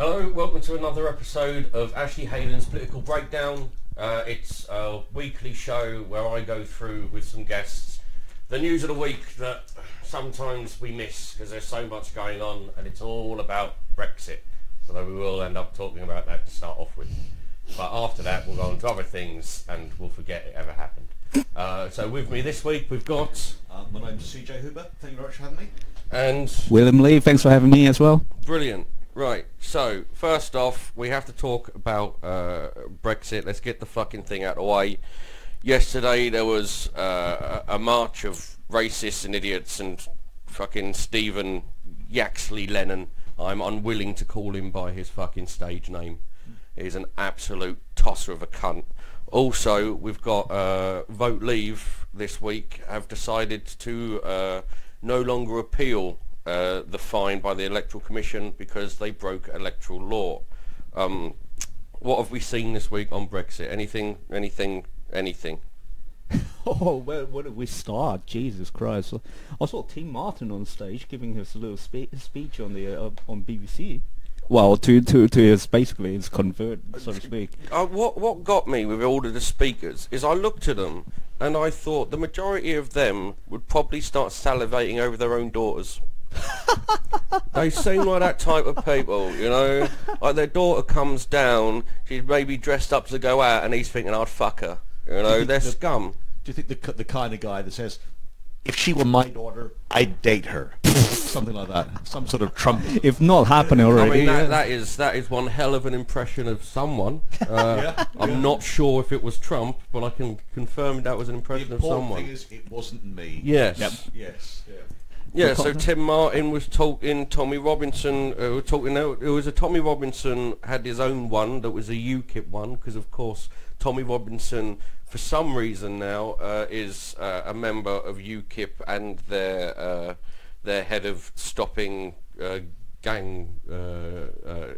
Hello, welcome to another episode of Ashley Haden's Political Breakdown. It's a weekly show where I go through with some guests the news of the week that sometimes we miss because there's so much going on, and it's all about Brexit. Although we will end up talking about that to start off with. But after that we'll go on to other things and we'll forget it ever happened. So with me this week we've got... my name's CJ Huber, thank you very much for having me. And... William Lee, thanks for having me as well. Brilliant. Right, so first off we have to talk about Brexit. Let's get the fucking thing out of the way. Yesterday there was a march of racists and idiots and fucking Stephen Yaxley Lennon. I'm unwilling to call him by his fucking stage name. He's an absolute tosser of a cunt. Also, we've got Vote Leave this week have decided to no longer appeal the fine by the Electoral Commission because they broke electoral law. What have we seen this week on Brexit? Anything? Oh, where did we start? Jesus Christ! I saw Tim Martin on stage giving his little speech on the on BBC. Well, to his basically his convert, so to speak. What got me with all of the speakers is I looked at them and I thought the majority of them would probably start salivating over their own daughters. They seem like that type of people, you know. Like their daughter comes down, she's maybe dressed up to go out, and he's thinking, "I'd fuck her." You know, they're scum. Do you think the kind of guy that says, if she were my daughter, I'd date her? Something like that. Some sort of Trump. If not happening already. I mean, that is one hell of an impression of someone. I'm not sure if it was Trump, but I can confirm that was an impression of someone. The thing is, it wasn't me. Yes. Yep. Yes. Yeah. Yeah, so Tim Martin was talking, Tommy Robinson was talking, it was a Tommy Robinson had his own one that was a UKIP one, because of course Tommy Robinson for some reason now is a member of UKIP and their head of stopping gang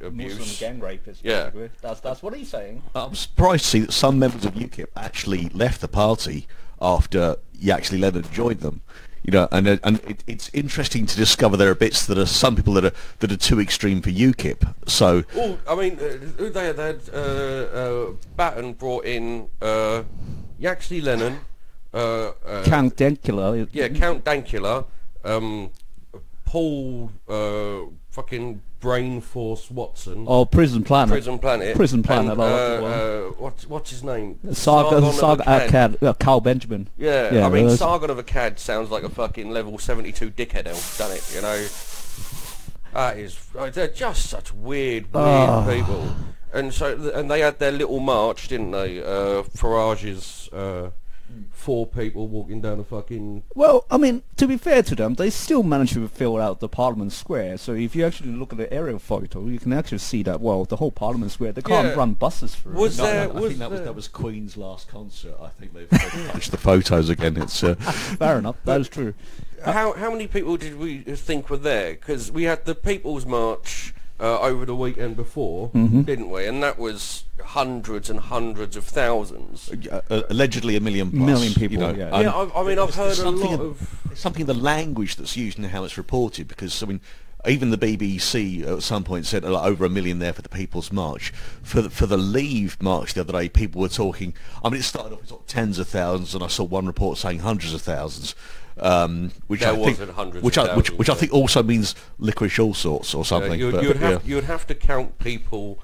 abuse. Muslim gang rapists. Yeah. That's what he's saying. I'm surprised to see that some members of UKIP actually left the party after Yaxley Lennon joined them. You know, and it's interesting to discover there are bits that are some people that are too extreme for UKIP. So, I mean, they had Batten brought in Yaxley Lennon, Count Dankula. Yeah, Count Dankula, Paul fucking Brain Force Watson. Oh, Prison Planet. Prison Planet. And, what's his name? Saga Carl Benjamin. Yeah, I mean, Sargon of Akkad sounds like a fucking level 72 dickhead elf, doesn't it? You know, they're just such weird people. And they had their little march, didn't they? Farage's 4 people walking down a fucking... Well, I mean, to be fair to them, they still managed to fill out the Parliament Square. So if you actually look at the aerial photo, you can actually see that, well, the whole Parliament Square, they can't run buses through it. I think that was Queen's last concert. I think they've punched the photos again. It's fair enough, that is true. How many people did we think were there? Because we had the People's March over the weekend before, didn't we? And that was hundreds and hundreds of thousands. Allegedly a million plus. Million people, you know, yeah. I mean, I've heard a lot of... Something in the language that's used and how it's reported, because, I mean, even the BBC at some point said over 1 million there for the People's March. For the Leave March the other day, people were talking... I mean, it started off with sort of tens of thousands, and I saw one report saying hundreds of thousands. Which I think also means licorice all sorts or something. Yeah, you would have to count people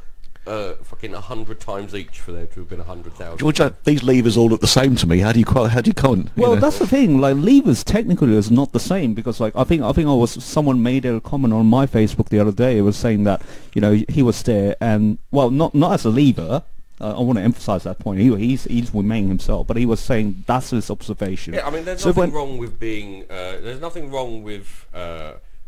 fucking 100 times each for there to have been 100,000. George, these levers all look the same to me. How do you count? Well, that's the thing. Like, levers technically is not the same, because like I think someone made a comment on my Facebook the other day. It was saying that, you know, he was there and, well, not as a lever. I want to emphasize that point. He's remained himself, but he was saying that's his observation. Yeah, I mean, there's nothing wrong with being. There's nothing wrong with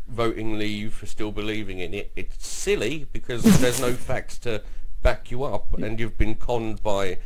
voting Leave for still believing in it. It's silly because there's no facts to back you up, and you've been conned by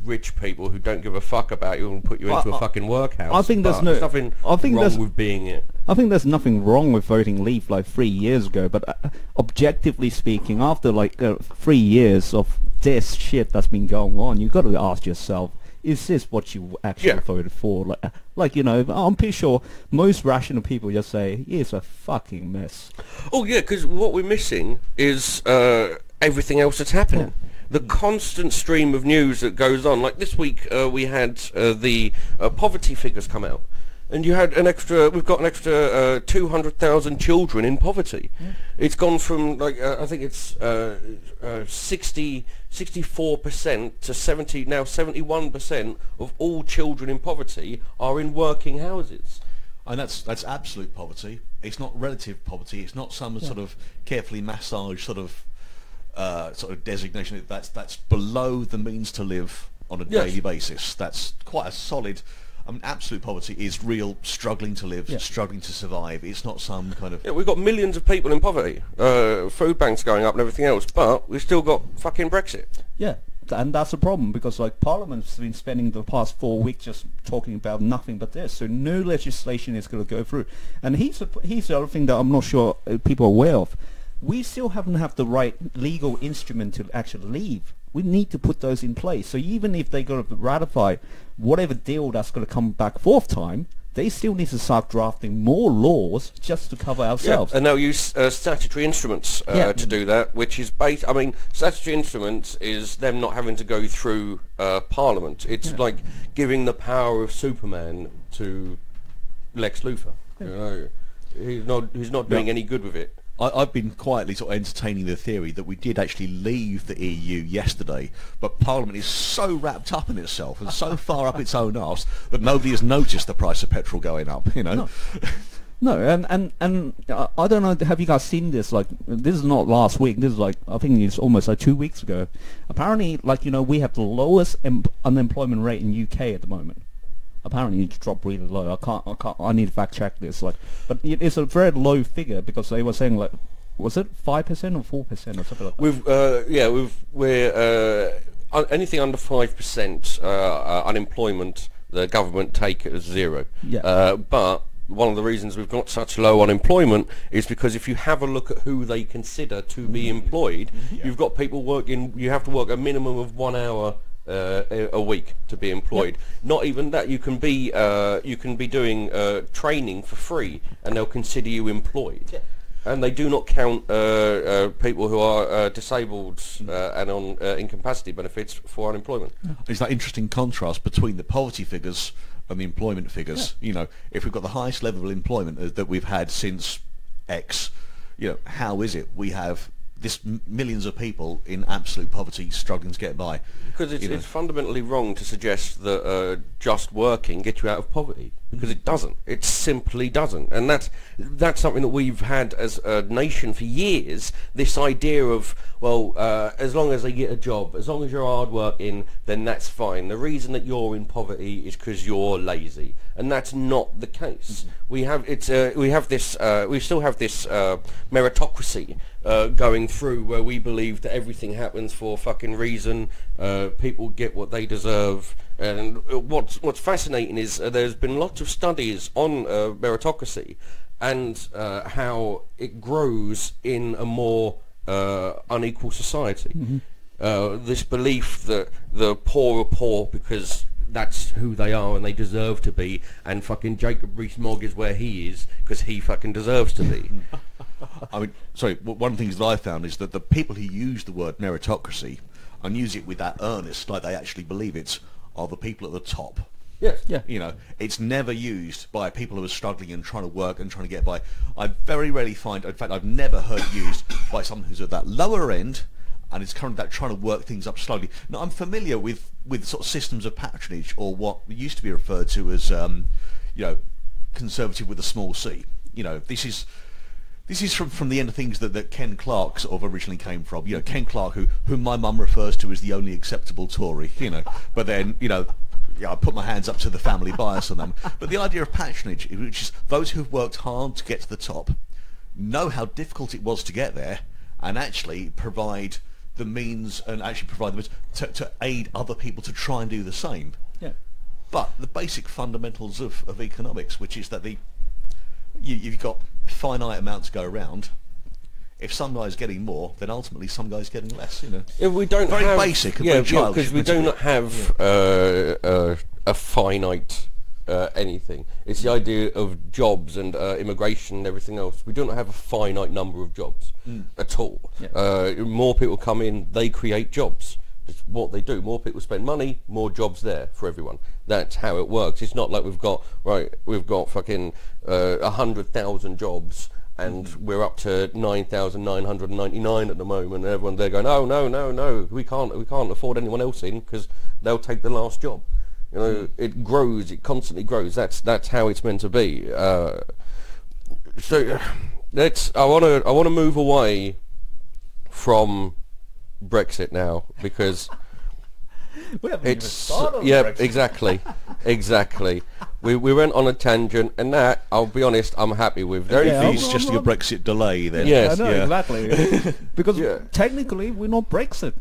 rich people who don't give a fuck about you and put you into a fucking workhouse. I think there's nothing wrong with being it. I think there's nothing wrong with voting Leave like 3 years ago, but objectively speaking, after like 3 years of this shit that's been going on, you've got to ask yourself, is this what you actually voted for? Like you know, I'm pretty sure most rational people just say, it's a fucking mess. Oh yeah, because what we're missing is everything else that's happening. Yeah. The constant stream of news that goes on. Like this week, we had the poverty figures come out. And you had we've got an extra 200,000 children in poverty. Yeah. It's gone from, like, I think it's 64% to 71% of all children in poverty are in working houses. And that's absolute poverty. It's not relative poverty. It's not some sort of carefully massaged sort of designation. That's below the means to live on a daily basis. That's quite a solid... I mean, absolute poverty is real struggling to live, struggling to survive. It's not some kind of... Yeah, we've got millions of people in poverty. Food banks going up and everything else, but we've still got fucking Brexit. Yeah, and that's the problem, because like Parliament's been spending the past 4 weeks just talking about nothing but this, so no legislation is going to go through. And here's the other thing that I'm not sure people are aware of. We still haven't have the right legal instrument to actually leave. We need to put those in place. So even if they're going to ratify whatever deal that's going to come back fourth time, they still need to start drafting more laws just to cover ourselves. Yeah, and they'll use statutory instruments to do that, which is based... I mean, statutory instruments is them not having to go through Parliament. It's like giving the power of Superman to Lex Luthor. You know, he's not doing any good with it. I've been quietly sort of entertaining the theory that we did actually leave the EU yesterday, but Parliament is so wrapped up in itself and so far up its own arse that nobody has noticed the price of petrol going up, you know. No, and I don't know, have you guys seen this? Like, this is not last week, this is like, I think it's almost like 2 weeks ago. Apparently, like, you know, we have the lowest unemployment rate in UK at the moment. Apparently it's dropped really low. I need to fact check this. Like, but it's a very low figure, because they were saying, like, was it 5% or 4% or something like that? We're anything under 5% unemployment, the government take it as zero. Yeah. But one of the reasons we've got such low unemployment is because if you have a look at who they consider to be employed, you've got people working. You have to work a minimum of 1 hour a week to be employed. Not even that. You can be doing training for free, and they'll consider you employed. Yeah. And they do not count people who are disabled and on incapacity benefits for unemployment. There's that interesting contrast between the poverty figures and the employment figures. You know, if we've got the highest level of employment that we've had since X, you know, how is it we have this millions of people in absolute poverty struggling to get by? Because it's fundamentally wrong to suggest that just working gets you out of poverty, because it doesn't. It simply doesn't. And that's something that we've had as a nation for years, this idea of, well, as long as they get a job, as long as you're hard working, then that's fine. The reason that you're in poverty is because you're lazy, and that's not the case. We still have this meritocracy going through, where we believe that everything happens for fucking reason. People get what they deserve. And what's fascinating is there's been lots of studies on meritocracy and how it grows in a more unequal society. This belief that the poor are poor because that's who they are and they deserve to be, and fucking Jacob Rees-Mogg is where he is because he fucking deserves to be. I mean, sorry, one of the things that I found is that the people who use the word meritocracy and use it with that earnest, like they actually believe it, are the people at the top. Yes. Yeah. You know, it's never used by people who are struggling and trying to work and trying to get by. I very rarely find, in fact, I've never heard it used by someone who's at that lower end and is kind of that trying to work things up slowly. Now, I'm familiar with sort of systems of patronage, or what used to be referred to as, you know, conservative with a small c. You know, this is from the end of things that Ken Clark sort of originally came from. You know, Ken Clark, whom my mum refers to as the only acceptable Tory. You know, but then, you know, I put my hands up to the family bias on them. But the idea of patronage, which is those who've worked hard to get to the top, know how difficult it was to get there, and actually provide the means to aid other people to try and do the same. Yeah. But the basic fundamentals of economics, which is that you've got finite amounts to go around. if some guy's getting more, then ultimately some guy's getting less. If we don't very have, basic, and very childish, because we do not have a finite anything. It's the idea of jobs and immigration and everything else. We do not have a finite number of jobs at all. More people come in, they create jobs. It's what they do. More people spend money, more jobs there for everyone. That's how it works. It's not like we've got fucking 100,000 jobs and we're up to 9,999 at the moment, and everyone there going, oh no, we can't afford anyone else in because they'll take the last job. It grows, it constantly grows. That's how it's meant to be. So I want to move away from Brexit now, because we haven't even it's started on Brexit. exactly. We went on a tangent, and that, I'll be honest, I'm happy with. It's just a Brexit delay then. Yes, I know, exactly. Because Yeah. technically we're not Brexit.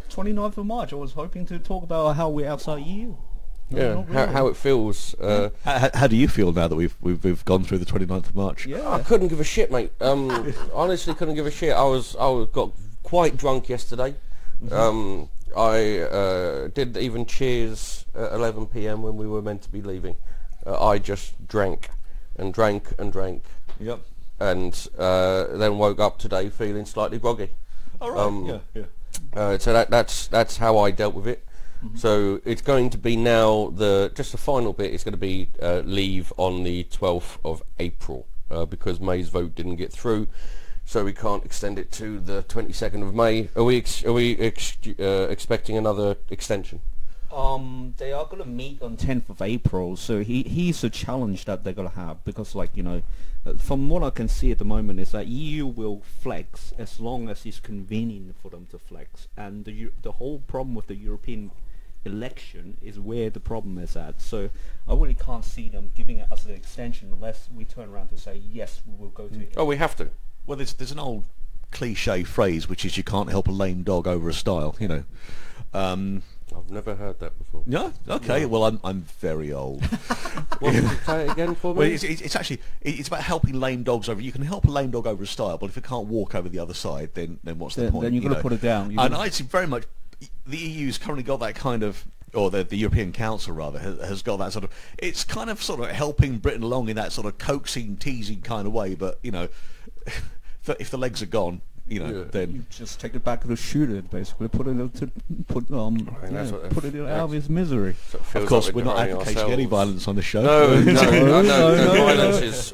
29th of March, I was hoping to talk about how we're outside EU. No, not really. How it feels. How do you feel now that we've gone through the 29th of March? Yeah. I couldn't give a shit, mate. Honestly, couldn't give a shit. I got quite drunk yesterday. I didn't even cheers at 11 p.m. when we were meant to be leaving. I just drank and drank and drank. Yep. And then woke up today feeling slightly groggy. All right. So that's how I dealt with it. So it's going to be now just the final bit is going to be leave on the 12th of April because May's vote didn't get through, so we can't extend it to the 22nd of May. Are we expecting another extension? They are going to meet on 10th of April, so he's a challenge that they're going to have, because from what I can see at the moment is that EU will flex as long as it's convenient for them to flex, and the whole problem with the European election is where the problem is at. So I really can't see them giving it as an extension unless we turn around to say yes, we will go to it. Oh, we have to. Well, there's an old cliche phrase which is you can't help a lame dog over a stile. I've never heard that before. No? Okay. No. Well, I'm very old. Say it again for me. Well, it's actually about helping lame dogs over. You can help a lame dog over a stile, but if it can't walk over the other side, then what's the point? Then you've got to put it down. And I see very much the EU's currently got that kind of, or the European Council rather has got that sort of. It's kind of sort of helping Britain along in that sort of coaxing, teasing kind of way. But if the legs are gone, then you just take it back to the shooter, basically put it out of his misery. Of course, we're not advocating any violence on the show. No.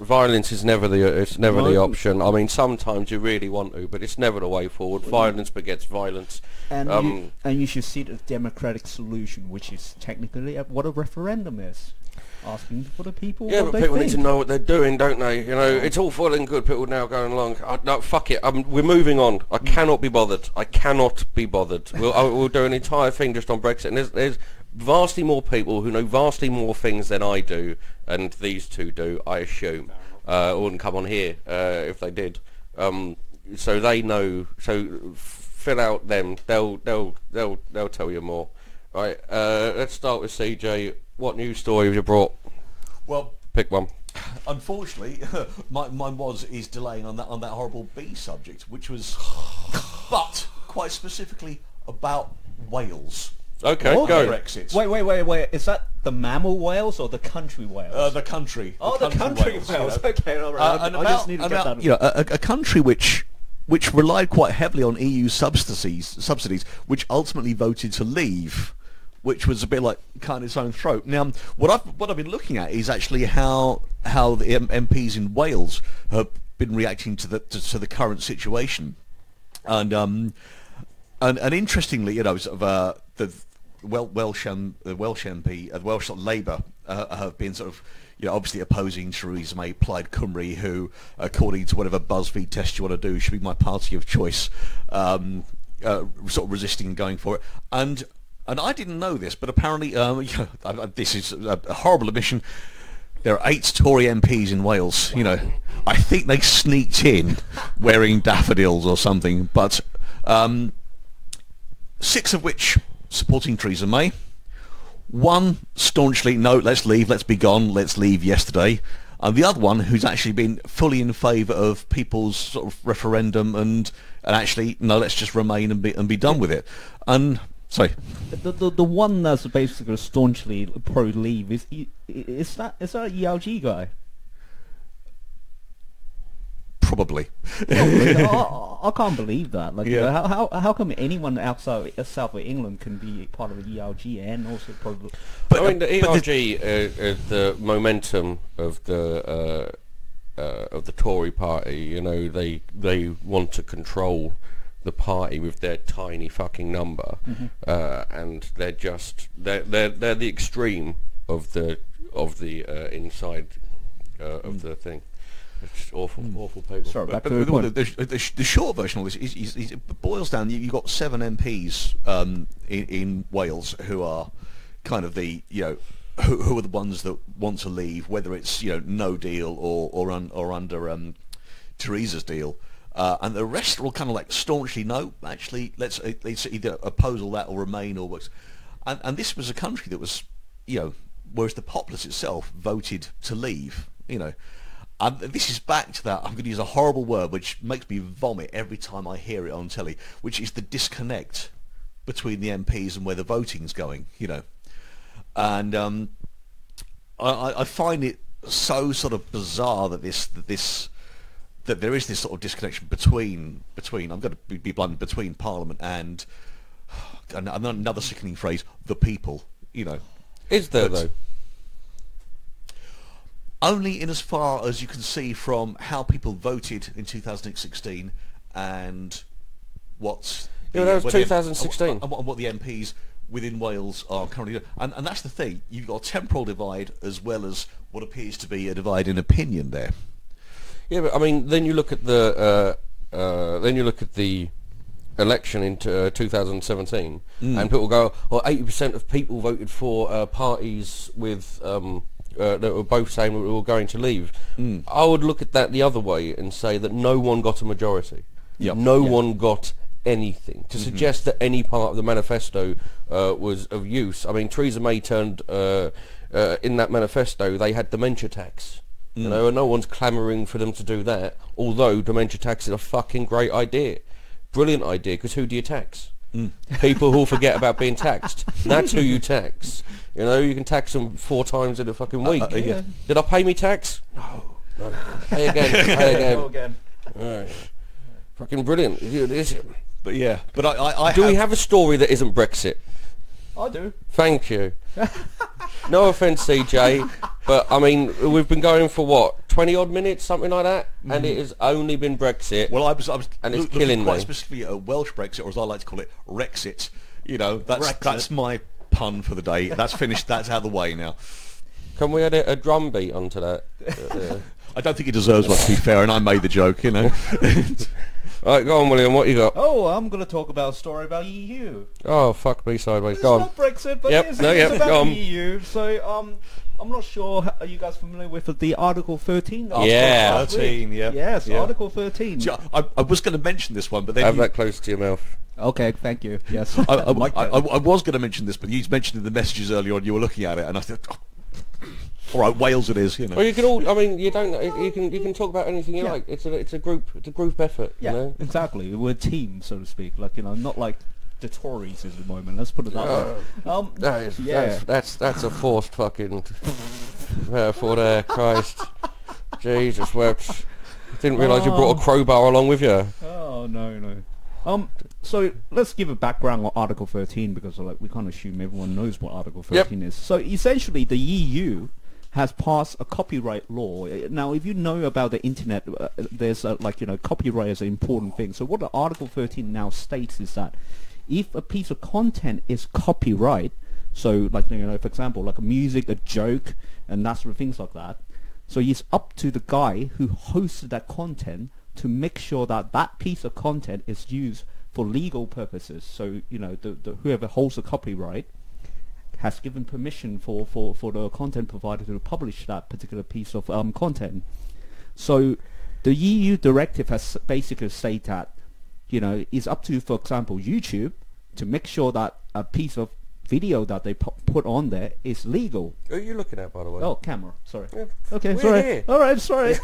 Violence is never the option. I mean, sometimes you really want to, but it's never the way forward. Violence begets violence. And you should see the democratic solution, which is technically what a referendum is. Asking for the people. Yeah, but people need to know what they're doing, don't they? It's all full and good. People now going along. No, fuck it. We're moving on. I cannot be bothered. We'll do an entire thing just on Brexit. And there's vastly more people who know vastly more things than I do, and these two do, I assume. Wouldn't come on here if they did. So they know. So fill out them. They'll tell you more. Right. Let's start with CJ. What news story have you brought? Well, pick one. Unfortunately, mine is delaying on that horrible bee subject, which was, but quite specifically about Wales. Okay, go. Brexit. Wait. Is that the mammal whales or the country whales? The country. Oh, the country whales. Okay, all right. I just need to get that. A country which relied quite heavily on EU subsidies, which ultimately voted to leave, which was a bit like cutting its own throat. Now, what I've been looking at is actually how the MPs in Wales have been reacting to the current situation, and interestingly, sort of, the Welsh MP, Welsh Labour have been sort of, obviously opposing Theresa May, Plaid Cymru, who, according to whatever BuzzFeed test you want to do, should be my party of choice, sort of resisting and going for it, and I didn't know this, but apparently, this is a horrible admission. There are 8 Tory MPs in Wales. I think they sneaked in wearing daffodils or something, but 6 of which supporting Theresa May. 1 staunchly, no, let's leave, let's be gone, let's leave yesterday. and the other one who's actually been fully in favour of people's sort of referendum and actually, no, let's just remain and be done with it. And sorry, the one that's basically staunchly pro-leave is that a ELG guy? Probably. I can't believe that. Like, Yeah. you know, how come anyone outside south of England can be part of the ELG and also probably? I mean, the ELG, the momentum of the Tory party. You know, they want to control the party with their tiny fucking number, and they're the extreme of the inside of the thing. It's awful people. Sorry, back to But the point. the short version of this is it boils down. You've got 7 MPs in Wales who are kind of the, you know, who are the ones that want to leave, whether it's, you know, no deal or under Theresa's deal, and the rest are all kind of like staunchly no. Actually, let's either oppose all that or remain or works. And this was a country that was, you know, whereas the populace itself voted to leave, you know. And this is back to that, I'm going to use a horrible word which makes me vomit every time I hear it on telly, which is the disconnect between the MPs and where the voting's going, you know. And I find it so sort of bizarre that that there is this sort of disconnection between I'm going to be blunt, between Parliament and another sickening phrase, the people, you know. Is there though? Only in as far as you can see from how people voted in 2016 and what... Yeah, that was 2016. And what the MPs within Wales are currently doing. And that's the thing. You've got a temporal divide as well as what appears to be a divide in opinion there. Yeah, but I mean, then you look at the election in 2017, and people go, "Well, 80% of people voted for parties with that were both saying we were going to leave." I would look at that the other way and say that no one got a majority. Yep. No one got anything. To suggest that any part of the manifesto was of use. I mean, Theresa May turned in that manifesto. They had dementia tax. You know, and no one's clamouring for them to do that. Although dementia tax is a fucking great idea, brilliant idea. Because who do you tax? People who forget about being taxed. That's who you tax. You know, you can tax them 4 times in a fucking week. Yeah. Did I pay me tax? No. Pay again. Pay again. Go again. Right. Fucking brilliant. But yeah, but I Do we have a story that isn't Brexit? I do. Thank you. No offence, CJ, but I mean, we've been going for what, 20 odd minutes, something like that, and it has only been Brexit. Well, I was and it's looking killing quite me. specifically at a Welsh Brexit, or as I like to call it, Rexit. You know, that's my pun for the day. That's finished. That's out of the way now. Can we add a drum beat onto that? I don't think it deserves one, to be fair, and I made the joke, you know. Right, go on, William. What you got? Oh, I'm going to talk about a story about EU. Oh, fuck me sideways. It's Go on. not Brexit, but Yep, it's, no, it's yep, about go on. the EU. So, I'm not sure. Are you guys familiar with the Article 13? Yeah. Last week? 13, yeah. Yes, Yeah. Article 13. See, I was going to mention this one, but then Have that close to your mouth. Okay, thank you. Yes. I Like that. was going to mention this, but you mentioned in the messages earlier on you were looking at it, and I said, oh, all right, Wales it is, you know. Well, you can all. I mean, you don't. You can talk about anything you Yeah. like. It's a group effort. Yeah, You know? exactly. We're a team, so to speak. Like, you know, not like the Tories is at the moment. Let's put it that way. That's a forced fucking for there, Christ. Jesus wept. Didn't realise you brought a crowbar along with you. Oh no. So let's give a background on Article 13 because like we can't assume everyone knows what Article 13 is. So essentially, the EU has passed a copyright law. Now, if you know about the internet, there's copyright is an important thing. So what the Article 13 now states is that if a piece of content is copyright, so like, you know, for example, like a music, a joke, and that sort of things like that. So it's up to the guy who hosted that content to make sure that that piece of content is used for legal purposes. So, you know, the whoever holds the copyright has given permission for the content provider to publish that particular piece of content. So the EU directive has basically said that, you know, it's up to, for example, YouTube to make sure that a piece of video that they put on there is legal. Who are you looking at, by the way? Oh, camera. Sorry. Yeah. Okay, We're sorry. here. All right, sorry.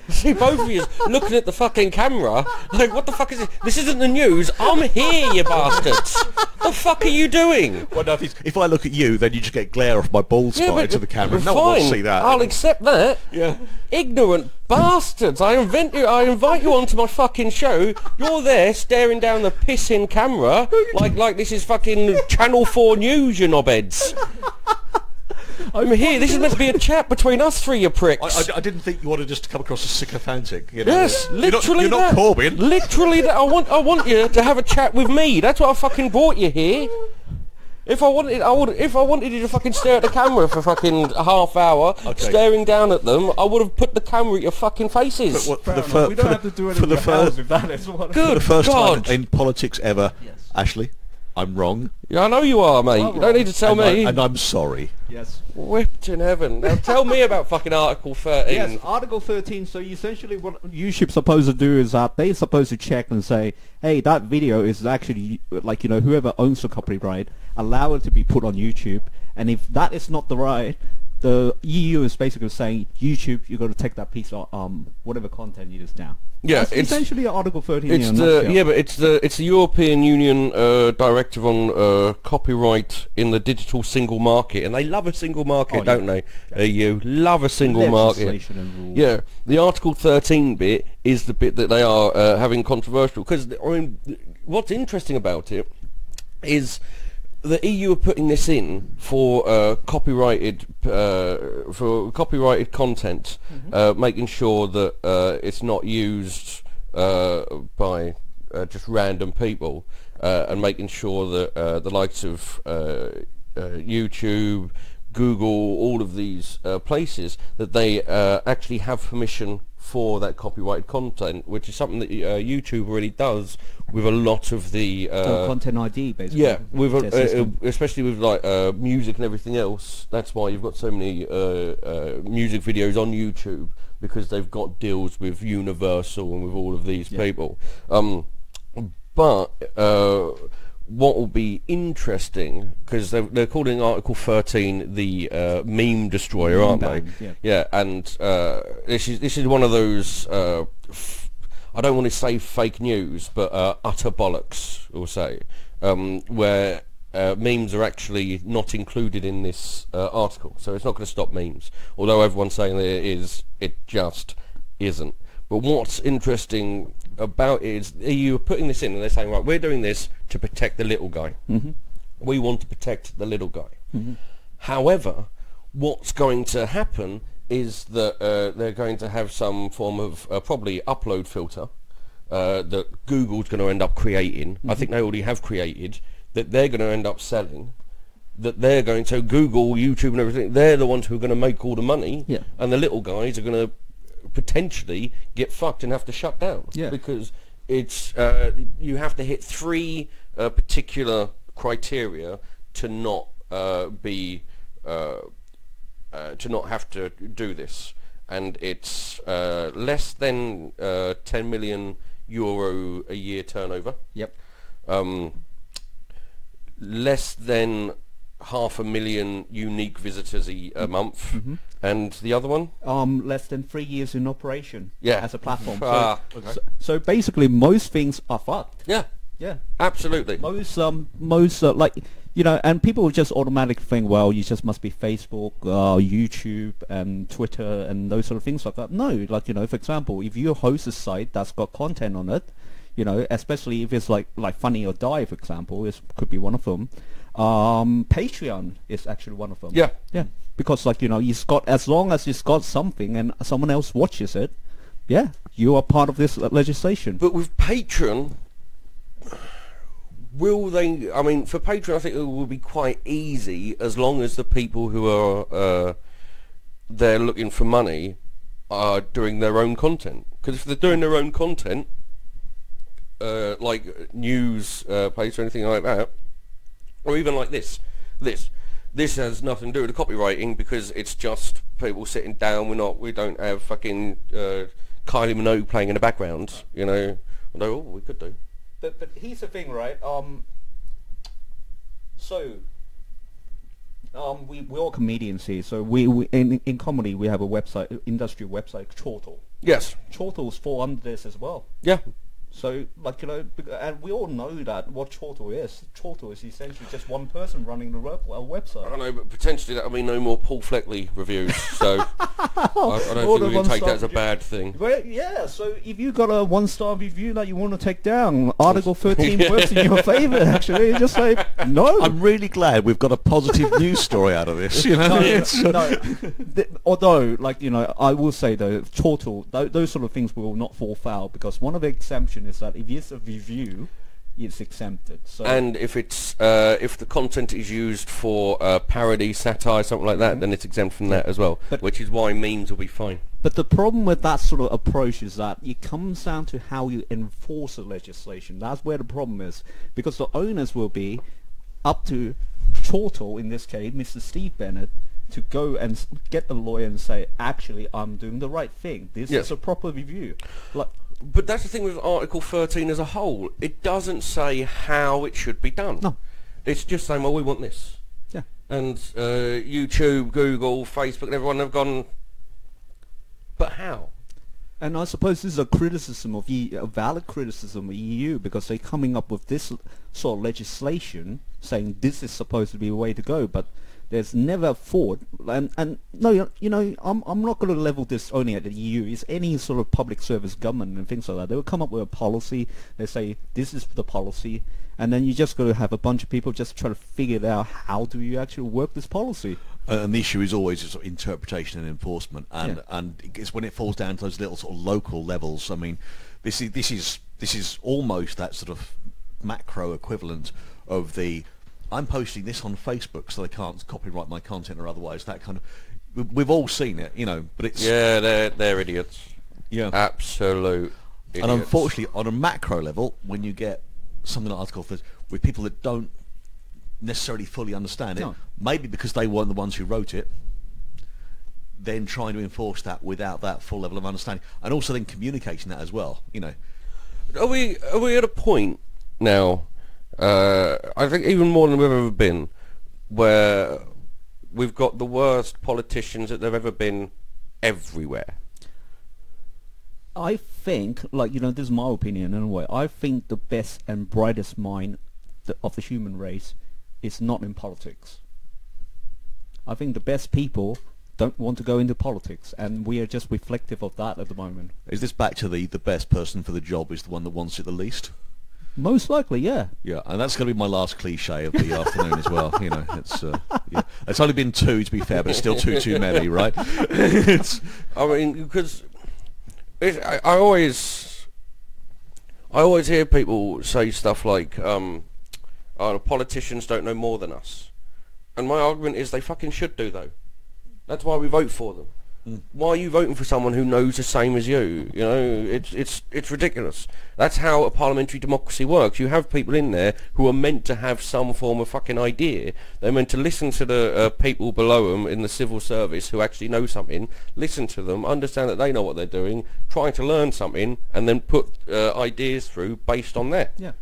See, both of you looking at the fucking camera, like, what the fuck is this? This isn't the news. I'm here, you bastards. The fuck are you doing? Well, no, if I look at you, then you just get glare off my bald spot into the camera. No one wants to see that. I'll accept that. Yeah. Ignorant bastards. I invite you onto my fucking show. You're there staring down the pissing camera like this is fucking Channel 4 News, you knobheads. I'm here. This is meant to be a chat between us three, you pricks. I didn't think you wanted just to come across as sycophantic. You know? Yes, literally You're not Corbyn. Literally that. I want you to have a chat with me. That's why I fucking brought you here. If I wanted you to fucking stare at the camera for fucking a half hour, staring down at them, I would have put the camera at your fucking faces. We don't have to do anything else with that as well. Good For the first God. time in politics ever, Yes. Ashley, I'm wrong. Yeah, I know you are, mate. You don't need to tell me. And I'm sorry. Yes. Whipped in heaven. Now tell me about fucking Article 13. Yes, Article 13. So essentially what YouTube's supposed to do is that they're supposed to check and say, hey, that video is actually, like, you know, whoever owns the copyright, allow it to be put on YouTube. And if that is not the right, the EU is basically saying, YouTube, you've got to take that piece of whatever content it is down. Yeah, That's it's essentially Article 13. it's it's the European Union directive on copyright in the digital single market, and they love a single market, don't they? EU love a single market. Legislation and rules. Yeah, the Article 13 bit is the bit that they are having controversial, because I mean, what's interesting about it is the EU are putting this in for copyrighted content, making sure that it's not used by just random people, and making sure that the likes of YouTube, Google, all of these places, that they actually have permission for that copyrighted content, which is something that YouTube already does with a lot of the content ID, basically. yeah, with especially with like music and everything else. That's why you've got so many music videos on YouTube, because they've got deals with Universal and with all of these people. But what will be interesting, because they're calling Article 13 the meme destroyer, aren't they? Yeah, and this is one of those. I don't want to say fake news, but utter bollocks, we'll say, where memes are actually not included in this article. So it's not going to stop memes, although everyone's saying that it is. It just isn't. But what's interesting about it is you're putting this in and they're saying, right, we're doing this to protect the little guy. We want to protect the little guy. However, what's going to happen is that they're going to have some form of probably upload filter that Google's going to end up creating. I think they already have created, that they're going to end up selling, that they're going to Google, YouTube and everything, they're the ones who are going to make all the money, and the little guys are going to potentially get fucked and have to shut down, because it's you have to hit 3 particular criteria to not be to not have to do this, and it's less than 10 million euro a year turnover. Less than 500,000 unique visitors a month. And the other one? Less than 3 years in operation as a platform. So basically most things are fucked. Yeah, absolutely. Most like, you know, and people just automatically think, well, you just must be Facebook, YouTube, and Twitter, and those sort of things like that. No, like, you know, for example, if you host a site that's got content on it, you know, especially if it's like Funny or Die, for example, it could be one of them. Patreon is actually one of them. Yeah, because, like, you know, it's got, as long as it's got something and someone else watches it, you are part of this legislation. But with Patreon, will they? I mean, for Patreon, I think it will be quite easy, as long as the people who are they're looking for money are doing their own content. Because if they're doing their own content, like news page or anything like that, or even like this has nothing to do with the copywriting, because it's just people sitting down. We don't have fucking Kylie Minogue playing in the background, you know. Although we could do. But here's the thing, right? So, we're all comedians here. So we in comedy we have a website, industry website, Chortle. Yes. Chortles fall under this as well. Yeah. So, like, and we all know that what Chortle is. Chortle is essentially just one person running the website. I know, but potentially that'll mean no more Paul Fleckley reviews, so I don't All think we the can take that one-star as a bad thing. Well, yeah, so if you got a one-star review that you want to take down, Article 13 works in your favour, actually. Just say, no. I'm really glad we've got a positive news story out of this, you know. Although, like, I will say, though, Chortle, those sort of things will not fall foul, because one of the exemptions is that if it's a review, it's exempted. So and if it's if the content is used for parody, satire, something like that, then it's exempt from that as well, which is why memes will be fine. But the problem with that sort of approach is that it comes down to how you enforce the legislation. That's where the problem is, because the onus will be up to Chortle, in this case, Mr. Steve Bennett, to go and get a lawyer and say, actually, I'm doing the right thing. This is a proper review. But that's the thing with Article 13 as a whole. It doesn't say how it should be done. No. It's just saying, well, we want this. Yeah. And YouTube, Google, Facebook, and everyone have gone, but how? And I suppose this is a criticism of a valid criticism of EU, because they're coming up with this sort of legislation saying this is supposed to be the way to go, but there's never thought, and no, I'm not going to level this only at the EU. It's any sort of public service government and things like that. They will come up with a policy. They say this is the policy, and then you just got to have a bunch of people just try to figure out how do you actually work this policy. And the issue is always sort of interpretation and enforcement, and it's when it falls down to those little sort of local levels. I mean, this is almost that sort of macro equivalent of the I'm posting this on Facebook so they can't copyright my content or otherwise. That kind of, we've all seen it, but it's they're idiots. Yeah, absolute idiots. And unfortunately, on a macro level, when you get something like Article 13 with people that don't necessarily fully understand it, maybe because they weren't the ones who wrote it, then trying to enforce that without that full level of understanding, and also then communicating that as well. Are we at a point now? I think even more than we've ever been, where we've got the worst politicians that there have ever been everywhere. I think, this is my opinion in a way, I think the best and brightest mind of the human race is not in politics. I think the best people don't want to go into politics, and we are just reflective of that at the moment. Is this back to the best person for the job is the one that wants it the least? Most likely, yeah. Yeah, and that's going to be my last cliche of the afternoon as well. It's only been 2 to be fair, but it's still too many, right? I mean, because I always hear people say stuff like, the politicians don't know more than us, and my argument is they fucking should do, though. That's why we vote for them. Why are you voting for someone who knows the same as you? It's ridiculous. That's how a parliamentary democracy works. You have people in there who are meant to have some form of fucking idea. They're meant to listen to the people below them in the civil service who actually know something, listen to them, understand that they know what they're doing, trying to learn something, and then put ideas through based on that. Yeah.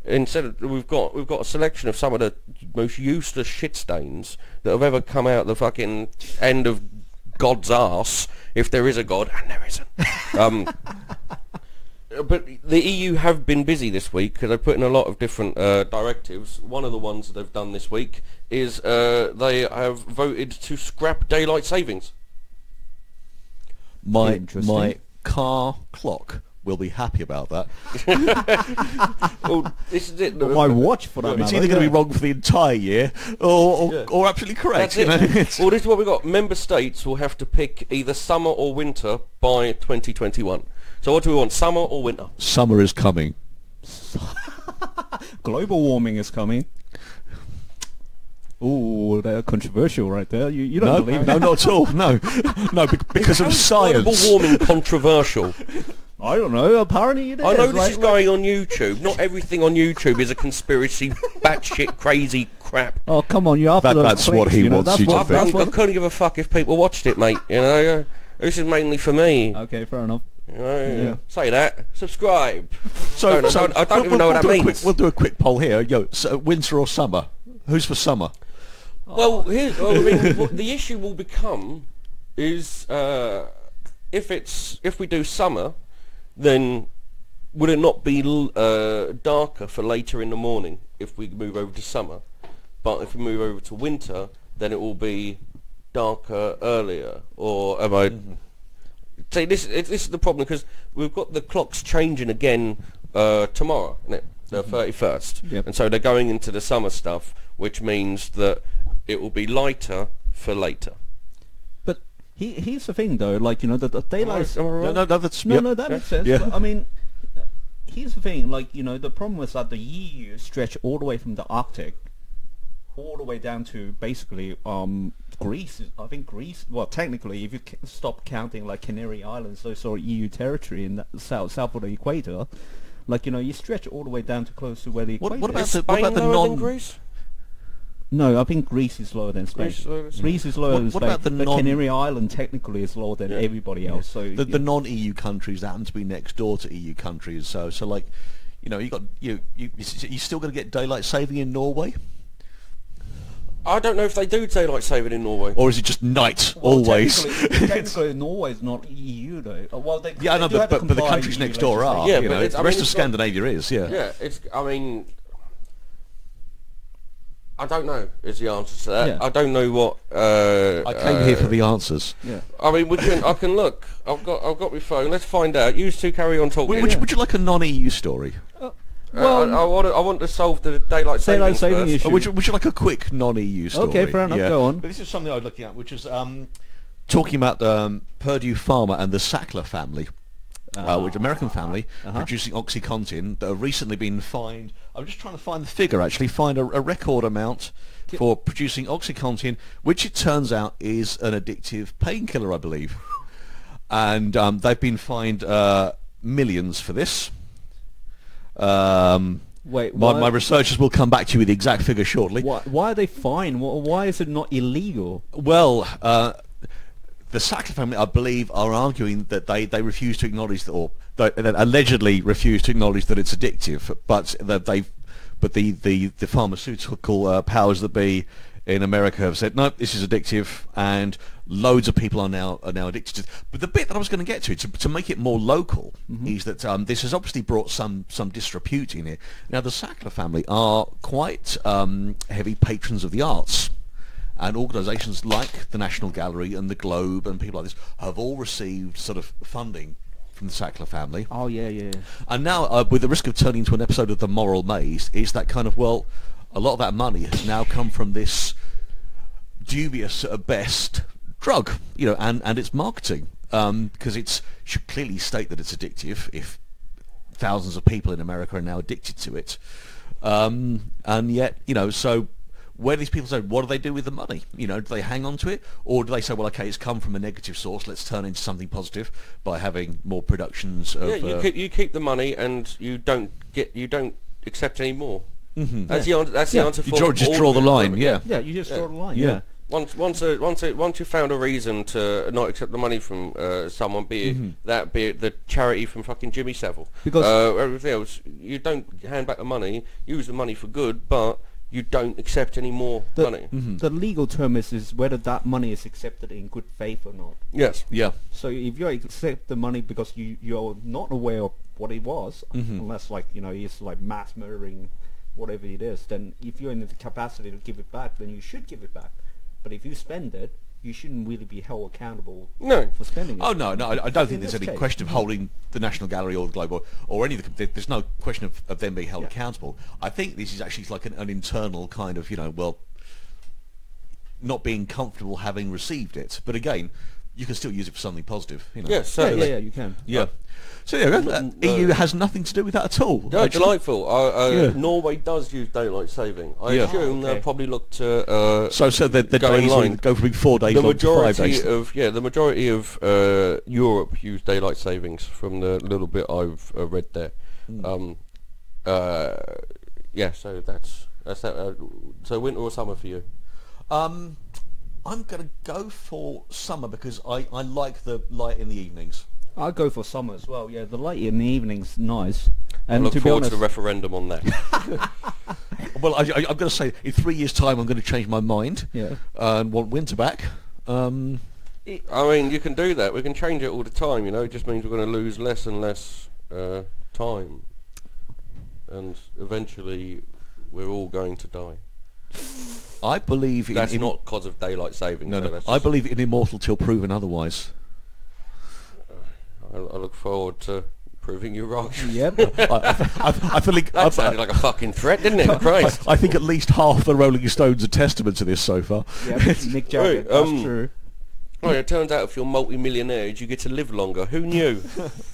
Instead of, we've got a selection of some of the most useless shit stains that have ever come out the fucking end of God's arse, if there is a God, and there isn't. But the EU have been busy this week because they've put in a lot of different directives. One of the ones that they've done this week is they have voted to scrap daylight savings. My car clock will be happy about that. Well, this is it. My watch, for that matter. It's either going to be wrong for the entire year or absolutely correct. That's it. Well, this is what we've got. Member states will have to pick either summer or winter by 2021. So what do we want, summer or winter? Summer is coming. Global warming is coming. Ooh, they're controversial right there. You don't believe No, not at all. No, because of science. Global warming controversial. I don't know. Apparently it is. I know this is going on YouTube. Not everything on YouTube is a conspiracy, batshit crazy crap. Oh, come on, you after That's what he wants you to think. I couldn't give a fuck if people watched it, mate. This is mainly for me. Okay, fair enough. Say that. Subscribe. So I don't even know what that means. We'll do a quick poll here. So winter or summer? Who's for summer? Well, I mean, what the issue will become is if we do summer, then would it not be darker for later in the morning if we move over to summer? But if we move over to winter, then it will be darker earlier. Or am I? See, this is the problem, because we've got the clocks changing again tomorrow, isn't it? The 31st, Yep. and so they're going into the summer stuff, which means that it will be lighter for later. But here's the thing, though. Like, you know, the daylight. Am I right? No, that's No, that makes sense. Yeah. But, I mean, here's the thing. Like, you know, the problem is that the EU stretch all the way from the Arctic all the way down to basically Greece. I think Greece. Well, technically, if you stop counting like Canary Islands, those sort of EU territory in the south of the equator, like, you know, you stretch all the way down to close to where the equator. What about Is the Spain lower than non? Greece? No, I think Greece is lower than Spain. Greece is lower than Greece is lower than What Spain. about the but non- Canary Island technically is lower than everybody else. So The non-EU countries that happen to be next door to EU countries. So like, you know, you still going to get daylight saving in Norway, I don't know if they do daylight saving in Norway. or is it just night well, always? Technically, Norway is not EU though. Well, they, Yeah, I they know, do have to but the comply countries with next EU door are. legislation. Yeah, you but know, it's- the I rest mean, of it's not- Scandinavia is. Yeah. Yeah, I mean, I don't know is the answer to that. Yeah. I don't know what. I came here for the answers. Yeah. I mean, I can look. I've got my phone. Let's find out. You two carry on talking. Would you like a non-EU story? Well, I want to solve the daylight saving saving first. issue. Would you like a quick non-EU story? Okay, fair enough, go on. But this is something I was looking at, which is talking about Purdue Pharma and the Sackler family, which American family producing OxyContin that have recently been fined. I'm just trying to find the figure. Actually, find a record amount for producing OxyContin, which it turns out is an addictive painkiller, I believe, and they've been fined millions for this. Wait, My researchers will come back to you with the exact figure shortly. why are they fine? Why is it not illegal? Well, the Sackler family, I believe, are arguing that they refuse to acknowledge that, or they allegedly refuse to acknowledge that it's addictive, but the pharmaceutical powers that be in America have said no, this is addictive, and loads of people are now addicted to it. But the bit that I was going to get to make it more local is that this has obviously brought some disrepute in here. Now, the Sackler family are quite heavy patrons of the arts, and organisations like the National Gallery and the Globe and people like this have all received sort of funding from the Sackler family. Oh yeah. And now, with the risk of turning into an episode of The Moral Maze, is that kind of, well, a lot of that money has now come from this dubious at best drug, you know, and its marketing, because it should clearly state that it's addictive if thousands of people in America are now addicted to it, and yet, you know, so where do these people say, what do they do with the money? You know, do they hang on to it, or do they say, well, okay, it's come from a negative source, let's turn it into something positive by having more productions of... Yeah, you keep the money, and you don't accept any more. That's the answer for You just draw the line, yeah. Yeah, you just draw the line. Yeah. Once you found a reason to not accept the money from someone, be it the charity from fucking Jimmy Savile, Because everything else, you don't hand back the money. Use the money for good, but you don't accept any more money. the legal term is whether that money is accepted in good faith or not. Yes. Yeah. So if you accept the money because you're not aware of what it was, unless, like, you know, it's like mass murdering, whatever it is, then if you're in the capacity to give it back, then you should give it back. But if you spend it, you shouldn't really be held accountable for spending it. Oh, no, I don't think there's that's any okay. question of holding the National Gallery or the Globe or any of the... There's no question of them being held accountable. I think this is actually like an internal kind of, you know, well, not being comfortable having received it. But again, you can still use it for something positive, you know. Yes, certainly. Yeah, you can. Yeah. So yeah, EU has nothing to do with that at all. No, actually. delightful. Norway does use daylight saving. I assume they'll probably look to So the days will go from 4 days the long to 5 majority days. the majority of Europe use daylight savings from the little bit I've read there. So that's that. So winter or summer for you? I'm going to go for summer because I like the light in the evenings. I'll go for summer as well. Yeah, the light in the evening's nice. I And look to be forward honest, to the referendum on that. Well, I'm going to say in 3 years' time I'm going to change my mind. Yeah. And want winter back. I mean, you can do that. We can change it all the time. You know, it just means we're going to lose less and less time, and eventually we're all going to die. I believe that's not because of daylight saving. No, so no. I believe in immortal till proven otherwise. I look forward to proving you wrong. Yep. I feel like that sounded like a fucking threat, didn't it? Christ. I think at least half the Rolling Stones are testament to this so far. Yep. Mick Jagger. That's true. Well, it turns out if you're multi-millionaires, you get to live longer. Who knew?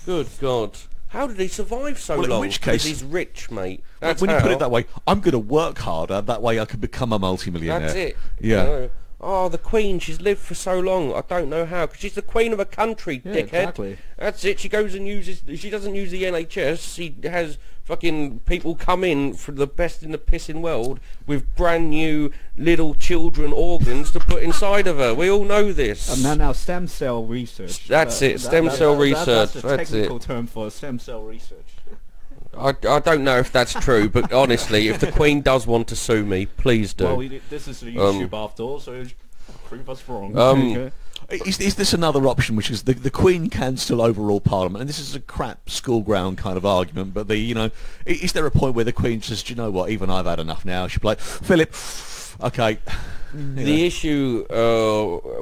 Good God. How did he survive so long? In which case, because he's rich, mate. That's when how. you put it that way, I'm going to work harder. That way I can become a multi-millionaire. That's it. Yeah. You know? Oh, the Queen, she's lived for so long. I don't know how. Because she's the Queen of a country, Yeah, dickhead. exactly. That's it. She goes and uses... She doesn't use the NHS. She has fucking people come in for the best in the pissing world with brand new little children organs to put inside of her. We all know this. And now stem cell research. That's it. Stem cell research. That's the technical term for stem cell research. I don't know if that's true, but honestly, if the Queen does want to sue me, please do. Well, this is YouTube after all, so prove us wrong. Is this another option, which is the Queen can still overrule Parliament? And this is a crap school ground kind of argument, but is there a point where the Queen says, do you know what, even I've had enough now? She'll be like, Philip, okay. The issue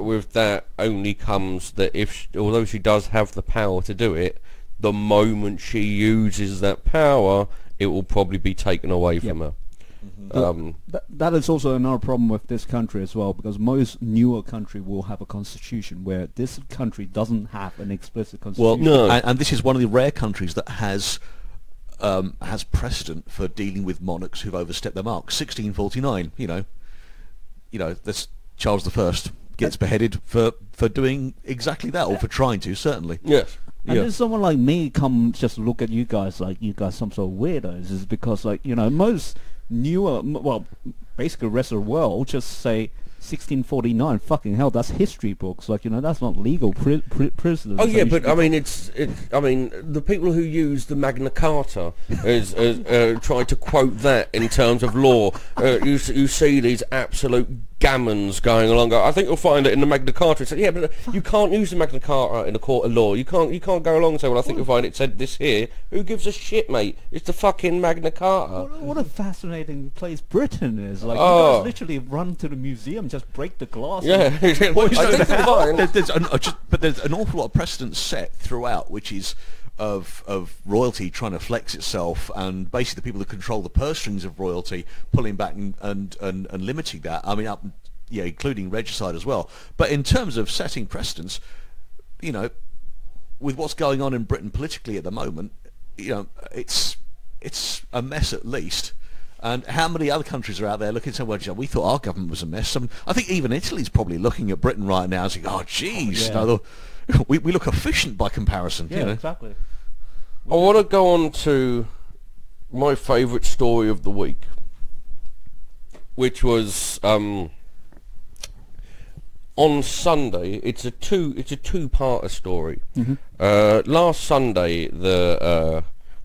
with that only comes that although she does have the power to do it, the moment she uses that power, it will probably be taken away from her. That is also another problem with this country as well, because most newer country will have a constitution, where this country doesn't have an explicit constitution. Well, no, and this is one of the rare countries that has precedent for dealing with monarchs who've overstepped their mark. 1649, you know, this Charles I gets beheaded for doing exactly that, or for trying to, certainly. Yes. And then someone like me come just look at you guys like you guys some sort of weirdos, is because, like, you know, most newer, well, basically the rest of the world just say 1649. Fucking hell, that's history books. Like, you know, that's not legal precedent. Oh yeah, but I mean, I mean, the people who use the Magna Carta try to quote that in terms of law. You see these absolute gammons going along. I think you'll find it in the Magna Carta. It said, yeah, but you can't use the Magna Carta in a court of law. You can't go along and say, well, I think you'll find it said this here. Who gives a shit, mate? It's the fucking Magna Carta. What a fascinating place Britain is. Like, you guys literally run to the museum, just break the glass. Yeah, well, I think you'll find. There's an awful lot of precedent set throughout, which is of royalty trying to flex itself, and basically the people that control the purse strings of royalty pulling back and limiting that. I mean, including regicide as well. But in terms of setting precedents, you know, with what's going on in Britain politically at the moment, you know, it's a mess at least. And how many other countries are out there looking so well? We thought our government was a mess. I think even Italy's probably looking at Britain right now and saying, "Oh, geez, we look efficient by comparison." Yeah, you know? exactly. I want to go on to my favourite story of the week, which was on Sunday. It's a two-parter story. Last Sunday,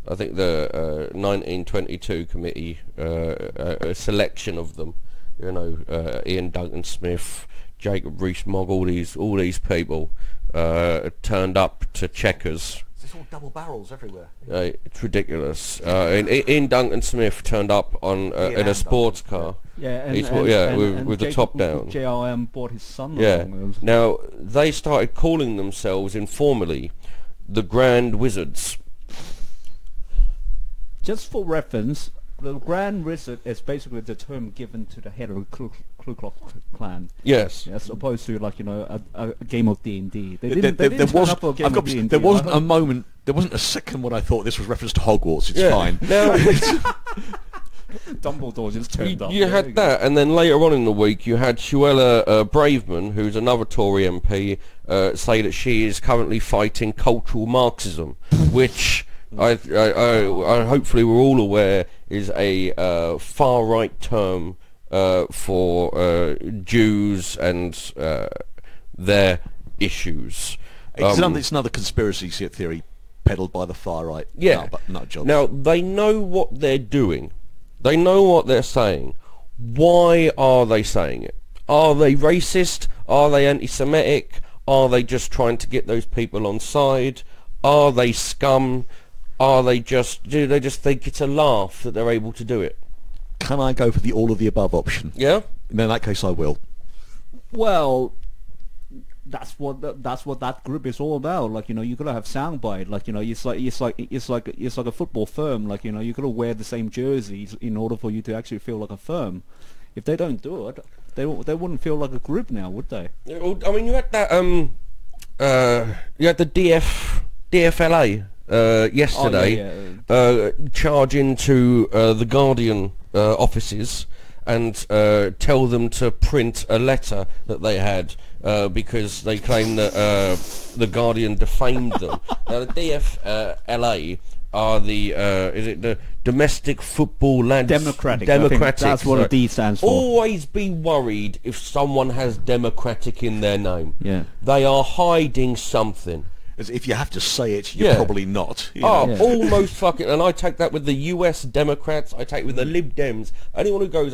I think the 1922 committee, a selection of them, you know, Ian Duncan Smith, Jacob Rees-Mogg, all these people turned up to Chequers. There's all double barrels everywhere. It's ridiculous. Ian Duncan Smith turned up in a sports car. Yeah, with the top down. JRM brought his son Yeah. along. Now they started calling themselves informally the Grand Wizards. Just for reference, the Grand Wizard is basically the term given to the head of the Ku Klux Klan. Yes. As opposed to, like, you know, a game of D&D. There wasn't a moment, there wasn't a second when I thought this was reference to Hogwarts. It's fine. Now, Dumbledore just turned up. You had that, and then later on in the week you had Shuella Braverman, who's another Tory MP, say that she is currently fighting cultural Marxism, which I hopefully we're all aware is a far-right term for Jews and their issues. It's another conspiracy theory peddled by the far right. Yeah. Nut jobs. Now, they know what they're doing. They know what they're saying. Why are they saying it? Are they racist? Are they anti-Semitic? Are they just trying to get those people on side? Are they scum? Do they just think it's a laugh that they're able to do it? Can I go for the all of the above option? Yeah? In that case, I will. Well, that's what that group is all about. Like, you know, you gotta have soundbite. Like, you know, it's like a football firm. Like, you know, you gotta wear the same jerseys in order for you to actually feel like a firm. If they don't do it, they wouldn't feel like a group now, would they? I mean, you had that you had the DFLA yesterday charge into the Guardian offices and tell them to print a letter that they had because they claim that the Guardian defamed them. Now, the DFLA are the Domestic Football Lads Democratic. That's what a D stands for. Always be worried if someone has democratic in their name. Yeah. They are hiding something. As if you have to say it, you're probably not. Almost fucking. And I take that with the US Democrats. I take it with the Lib Dems. Anyone who goes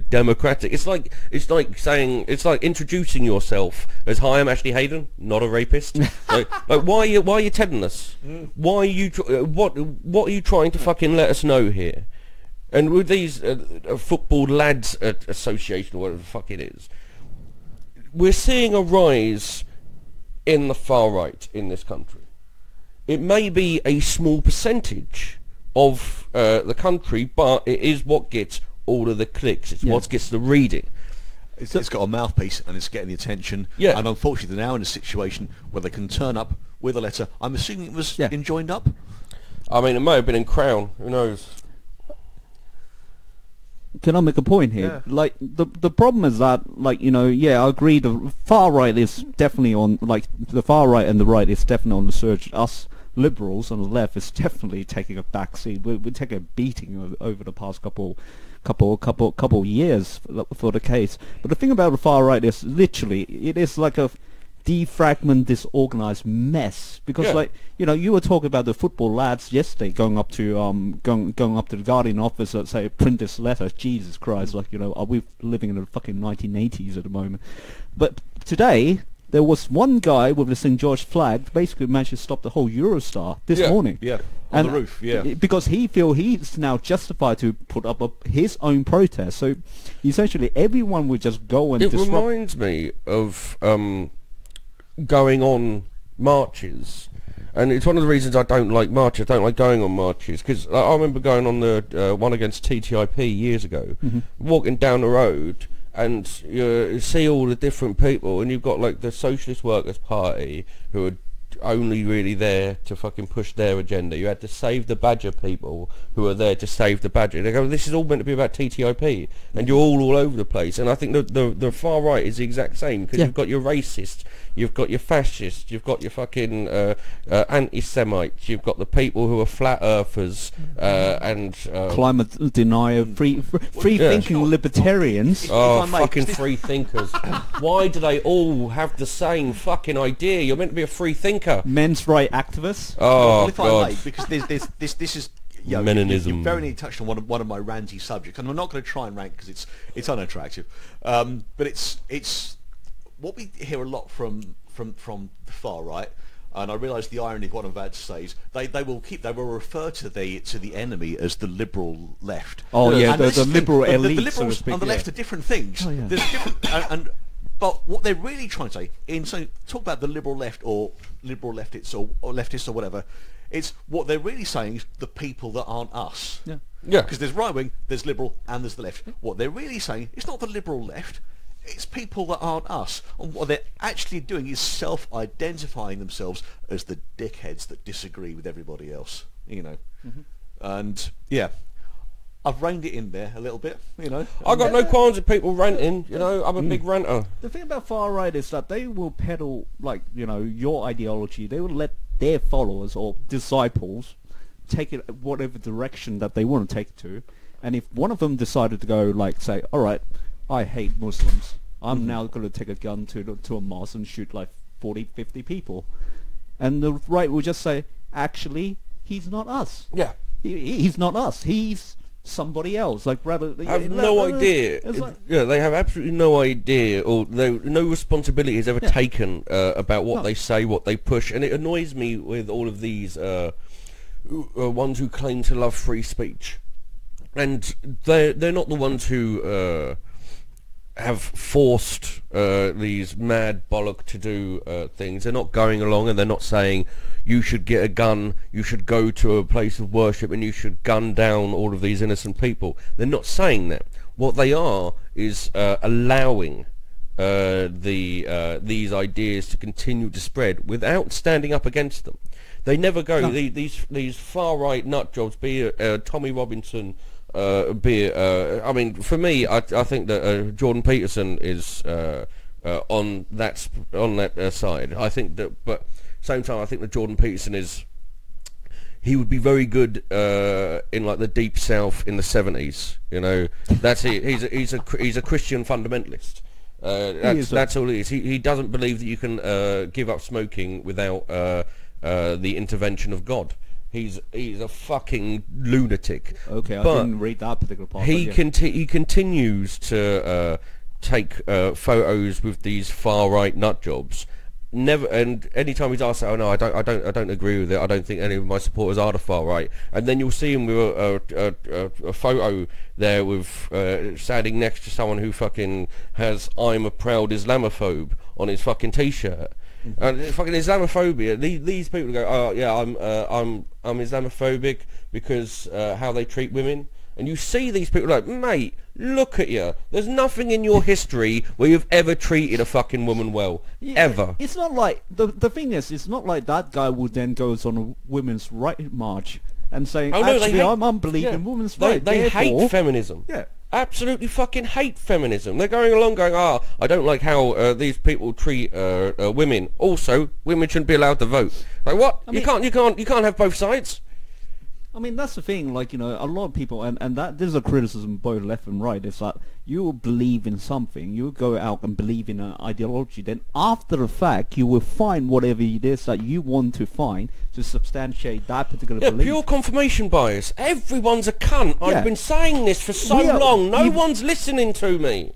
Democratic, it's like introducing yourself as, "Hi, I'm Ashley Haden, not a rapist." like why are you telling us? Why are you? What are you trying to fucking let us know here? And with these Football Lads Association, or whatever the fuck it is, we're seeing a rise in the far right in this country. It may be a small percentage of the country, but it is what gets all of the clicks. It's what gets the reading. It's got a mouthpiece and it's getting the attention. Yeah. And unfortunately, they're now in a situation where they can turn up with a letter. I'm assuming it was enjoined up. I mean, it may have been in Crown. Who knows? Can I make a point here? Yeah. Like, the problem is that, like, you know, I agree, the far right is definitely on, like, the far right and the right is definitely on the surge. Us liberals on the left is definitely taking a backseat. We're taking a beating over the past couple years for the case. But the thing about the far right is literally, it is like a defragment, disorganized mess. Because like, you know, you were talking about the football lads yesterday going up to the Guardian office and say, "Print this letter." Jesus Christ, like, you know, are we living in the fucking 1980s at the moment? But today there was one guy with the St. George flag basically managed to stop the whole Eurostar this morning. Yeah, on the roof, because he feels he's now justified to put up his own protest. So essentially everyone would just go and disrupt. It reminds me of going on marches, and it's one of the reasons I don't like marches. I don't like going on marches because I remember going on the one against TTIP years ago, walking down the road, and you see all the different people, and you've got like the Socialist Workers' Party who are only really there to fucking push their agenda. You had to Save the Badger people who are there to save the Badger. They go, "This is all meant to be about TTIP," and you're all over the place. And I think the far right is the exact same, because you've got your racists, you've got your fascists, you've got your fucking anti-Semites, you've got the people who are flat earthers and climate denier, free thinking libertarians. Oh, fucking free thinkers! Why do they all have the same fucking idea? You're meant to be a free thinker. Men's right activists. Oh, well, if God. I may, because this is Meninism. You very nearly touched on one of my ranty subjects, and I'm not going to try and rant because it's unattractive. But it's what we hear a lot from the far right, and I realise the irony of what I'm about to say is they will refer to the enemy as the liberal left. Oh yeah, the liberal elite. The liberals and the left are different things. Oh, yeah. There's different but what they're really trying to say talk about the liberal left or liberal leftists or leftists or whatever. It's what they're really saying is the people that aren't us. Yeah. Because there's right wing, there's liberal, and there's the left. What they're really saying is not the liberal left. It's people that aren't us. And what they're actually doing is self-identifying themselves as the dickheads that disagree with everybody else. You know. And I've reined it in there a little bit, you know. I got no qualms with people ranting, you know. I'm a big ranter. The thing about far right is that they will peddle, like, you know, your ideology. They will let their followers or disciples take it whatever direction that they want to take it to. And if one of them decided to go, like, say, "All right, I hate Muslims. I'm now going to take a gun to a mosque and shoot like 40, 50 people," and the right will just say, "Actually, he's not us. Yeah. He's not us. He's somebody else. Like rather, have no idea. Yeah, they have absolutely no idea, or no responsibility is ever taken about what they say, what they push, and it annoys me with all of these ones who claim to love free speech, and they're not the ones who have forced these mad bollock to do things. They're not going along and they're not saying you should get a gun, you should go to a place of worship and you should gun down all of these innocent people. They're not saying that. What they are is allowing these ideas to continue to spread without standing up against them. They never go. No. These far-right nut jobs, be it Tommy Robinson, be it, I mean, for me, I think that Jordan Peterson is on that side. I think that, but same time, I think that Jordan Peterson he would be very good in like the Deep South in the 70s. You know, that's it. He's a Christian fundamentalist. That's all he is. He doesn't believe that you can give up smoking without the intervention of God. He's a fucking lunatic. Okay, I didn't read that particular part. He continues to take photos with these far right nut jobs. Never, and anytime he's asked, "Oh no, I don't agree with it. I don't think any of my supporters are the far right." And then you'll see him with a photo there with standing next to someone who fucking has "I'm a proud Islamophobe" on his fucking t-shirt. And fucking Islamophobia. These people go, "Oh yeah, I'm Islamophobic because how they treat women." And you see these people like, mate, look at you. There's nothing in your history where you've ever treated a fucking woman well. Yeah, ever. It's not like, the thing is, it's not like that guy would then goes on a women's right march and saying, oh, no, actually, I'm unbelieving women's rights. They hate feminism. Yeah. Absolutely fucking hate feminism. They're going along going, I don't like how these people treat women. Also, women shouldn't be allowed to vote. Like what? I mean, you can't have both sides. I mean, that's the thing, like, you know, a lot of people, and that there's a criticism both left and right, is that you believe in something, you go out and believe in an ideology, then after the fact, you will find whatever it is that you want to find to substantiate that particular belief. Pure confirmation bias. Everyone's a cunt. Yeah. I've been saying this for so long. No one's listening to me.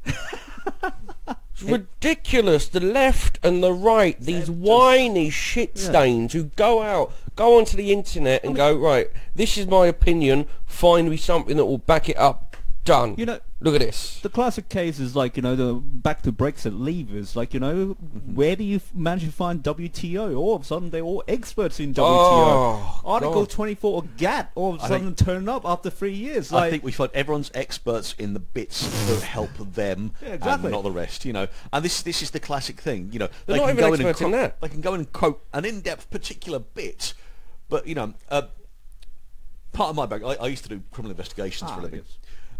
It's ridiculous. The left and the right, these whiny shit stains who go onto the internet and go, right, this is my opinion, find me something that will back it up. Done. You know, look at this. The classic case is like, you know, the back to Brexit leavers. Like, you know, where do you manage to find WTO? All of a sudden, they're all experts in WTO. Oh, Article 24 of GATT all of a sudden turned up after 3 years. Like, I think we find everyone's experts in the bits that help them and not the rest, you know. And this is the classic thing, you know. They're not even experts in that. They can go and quote an in-depth particular bit, but, you know, part of my background, I used to do criminal investigations for a living. Yes.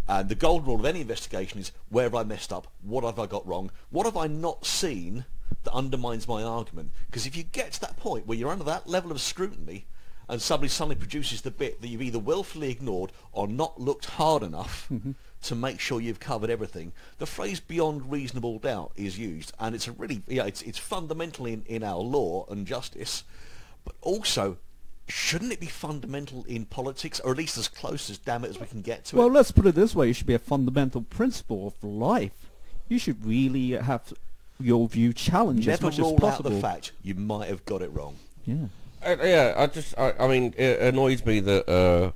And the golden rule of any investigation is, where have I messed up? What have I got wrong? What have I not seen that undermines my argument? Because if you get to that point where you're under that level of scrutiny and somebody suddenly produces the bit that you've either willfully ignored or not looked hard enough to make sure you've covered everything, the phrase beyond reasonable doubt is used. And it's a really, it's fundamental in our law and justice, but also, shouldn't it be fundamental in politics, or at least as close as damn it as we can get to it? Well, let's put it this way. It should be a fundamental principle of life. You should really have your view challenged as much as possible. Never rule out the fact you might have got it wrong. Yeah. I mean, it annoys me that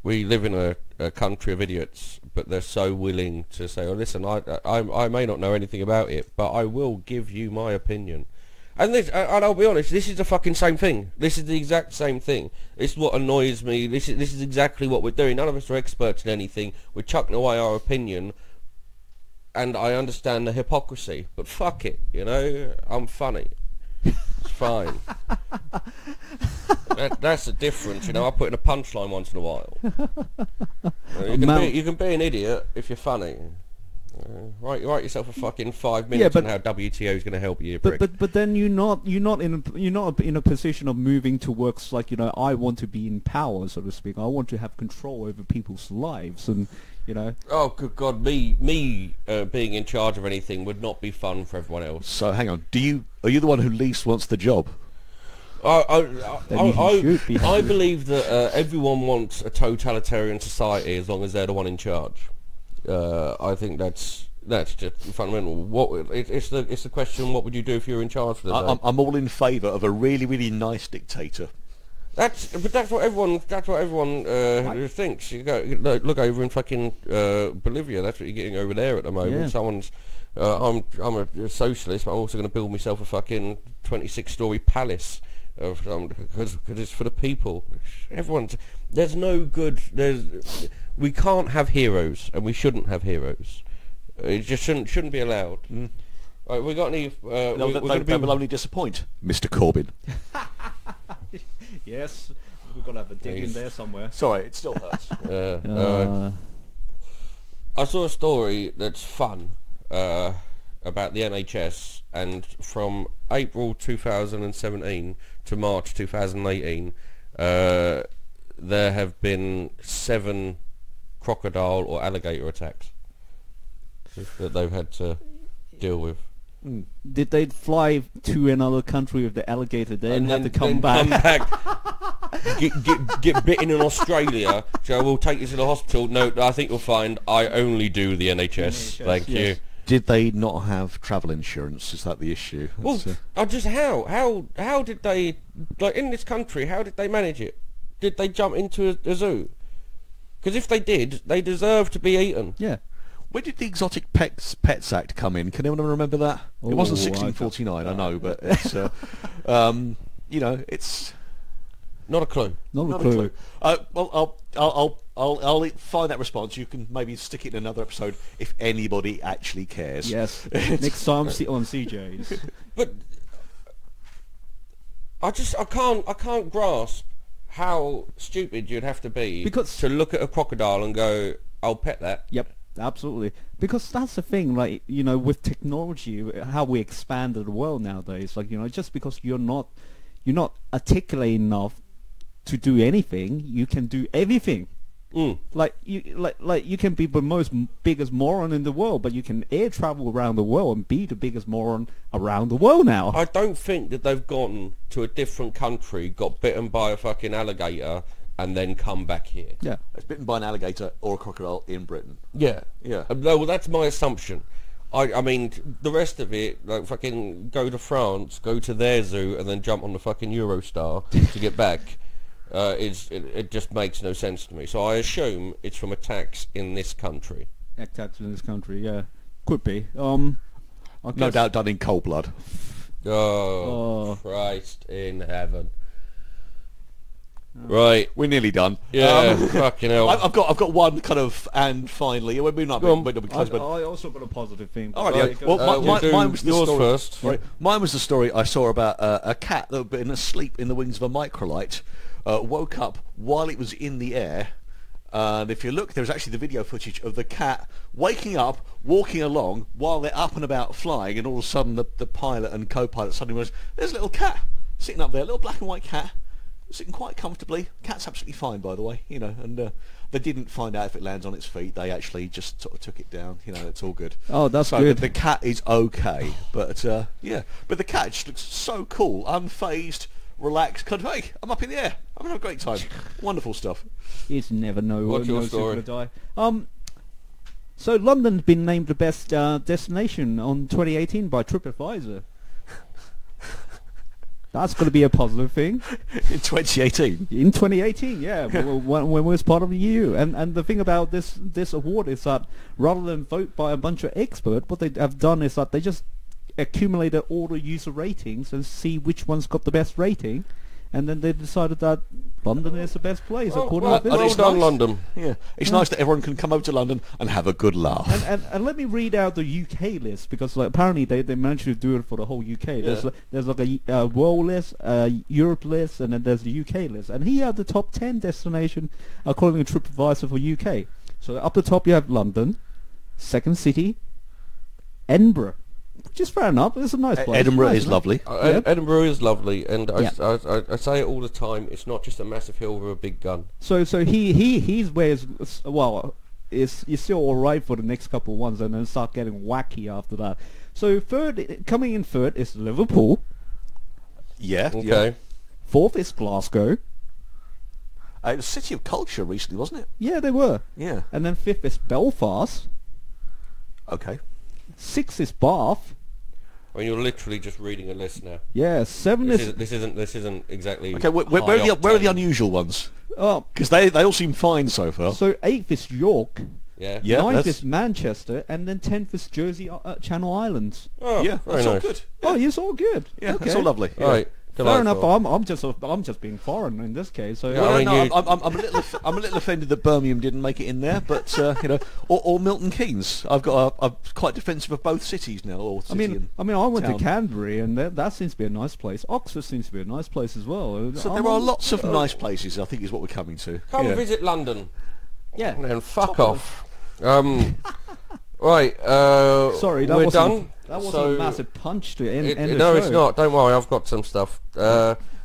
we live in a country of idiots, but they're so willing to say, oh, listen, I may not know anything about it, but I will give you my opinion. And I'll be honest, this is the fucking same thing. This is the exact same thing. This is what annoys me. This is exactly what we're doing. None of us are experts in anything. We're chucking away our opinion. And I understand the hypocrisy. But fuck it, you know? I'm funny. It's fine. That's the difference, you know? I put in a punchline once in a while. You can be an idiot if you're funny. Write yourself a fucking 5 minutes on how WTO is going to help you. But then you're not in a position of moving towards, like, you know, I want to be in power, so to speak. I want to have control over people's lives, and you know. Oh good God, me being in charge of anything would not be fun for everyone else. So hang on, are you the one who least wants the job? Then you should be I happy. believe that everyone wants a totalitarian society as long as they're the one in charge. I think that's just fundamental. It's the question: what would you do if you were in charge for the day? I'm all in favour of a really, really nice dictator. That's what everyone thinks. You go look over in fucking Bolivia. That's what you're getting over there at the moment. Yeah. Someone's I'm a socialist, but I'm also going to build myself a fucking 26-story palace because it's for the people. There's no good. We can't have heroes, and we shouldn't have heroes. It just shouldn't be allowed. Right, we got any? They will only disappoint, Mr. Corbyn. Yes, we've got to have a dig in there somewhere. Sorry, it still hurts. I saw a story that's fun about the NHS, and from April 2017 to March 2018, there have been 7 crocodile or alligator attacks that they've had to deal with. Did they fly to another country with the alligator there and have to come then back? get bitten in Australia, so we'll take you to the hospital. No, I think you'll find I only do the NHS. Thank you. Did they not have travel insurance? Is that the issue? Well, how did they, like in this country, how did they manage it? Did they jump into a zoo? Because if they did, they deserve to be eaten. Yeah. Where did the Exotic Pets Act come in? Can anyone remember that? It wasn't 1649, I know, but it's, it's not a clue. Not a clue. Well, I'll find that response. You can maybe stick it in another episode if anybody actually cares. Yes. Next time on CJ's. But I can't grasp how stupid you'd have to be to look at a crocodile and go, "I'll pet that." Yep. Absolutely, because that's the thing, like, with technology, how we expanded the world nowadays. Like, just because you're not articulate enough to do anything, you can do everything. Like you can be the biggest moron in the world, but you can air travel around the world and be the biggest moron around the world now. I don't think that they've gone to a different country, got bitten by a fucking alligator, and then come back here. Yeah. It's bitten by an alligator or a crocodile in Britain. Yeah. Yeah. No, well, that's my assumption. I mean, the rest of it, like fucking go to France, go to their zoo, and then jump on the fucking Eurostar to get back. It just makes no sense to me. So I assume it's from attacks in this country. Attacks in this country, yeah. Could be. No doubt done in cold blood. Oh, Christ in heaven. Right, we're nearly done. Yeah, fucking hell. I've got one kind of, and finally, we're not be close, but I also got a positive thing. All right, yeah. Well, mine was the yours story. First. Right, mine was the story I saw about a cat that had been asleep in the wings of a microlight, woke up while it was in the air, and if you look, there's actually the video footage of the cat waking up, walking along while they're up and about flying, and all of a sudden the pilot and co-pilot suddenly realised there's a little cat sitting up there, a little black and white cat. Sitting quite comfortably. Cat's absolutely fine, by the way, and they didn't find out if it lands on its feet. They actually just sort of took it down. It's all good. Oh, that's so good. The cat is okay, but but the cat just looks so cool, unfazed, relaxed. Kind of, hey, I'm up in the air. I'm having a great time. Wonderful stuff. It's never know. What's your story? Die. So London's been named the best destination on 2018 by TripAdvisor. That's going to be a positive thing. In 2018? In 2018, yeah, when we was part of the EU. And the thing about this award is that rather than vote by a bunch of experts, what they have done is that they just accumulated all the user ratings and see which one's got the best rating. And then they decided that London is the best place according to this. Well done, London. Yeah, it's nice that everyone can come over to London and have a good laugh. And let me read out the UK list, because apparently they managed to do it for the whole UK. There's like a world list, a Europe list, and then there's the UK list. And here are the top 10 destinations according to TripAdvisor for UK. So up the top you have London, second city, Edinburgh. Which is fair enough. It's a nice place. Edinburgh is lovely. Edinburgh is lovely, and I say it all the time. It's not just a massive hill with a big gun. So he's where is still all right for the next couple of ones, and then start getting wacky after that. So coming in third is Liverpool. Yeah. Okay. Fourth is Glasgow. It was City of Culture recently, wasn't it? Yeah, they were. Yeah. And then fifth is Belfast. Okay. Sixth is Bath. I mean, you're literally just reading a list now. Yeah, seven This isn't exactly. Okay, where are the unusual ones? Oh, Because they all seem fine so far. so eighth is York. Yeah. Yeah, Ninth that's- is Manchester, and then 10th is Jersey Channel Islands. Oh, Yeah, very that's all nice. good. Oh, it's all good. Yeah, okay. that's all lovely. Yeah. Right. Fair enough. delightful. I'm just being foreign in this case. So Yeah, Well, I mean, no, you- I'm a little offended that Birmingham didn't make it in there, but you know, or Milton Keynes. I'm quite defensive of both cities now. Or I city mean, and I went town. to Canterbury, and that seems to be a nice place. Oxford seems to be a nice place as well. So there are lots of nice places. I think is what we're coming to. Come Yeah. visit London. Yeah. And fuck off. Right. Sorry, that we're wasn't done. that wasn't So a massive punch to end the no, show. it's not. Don't worry. I've got some stuff.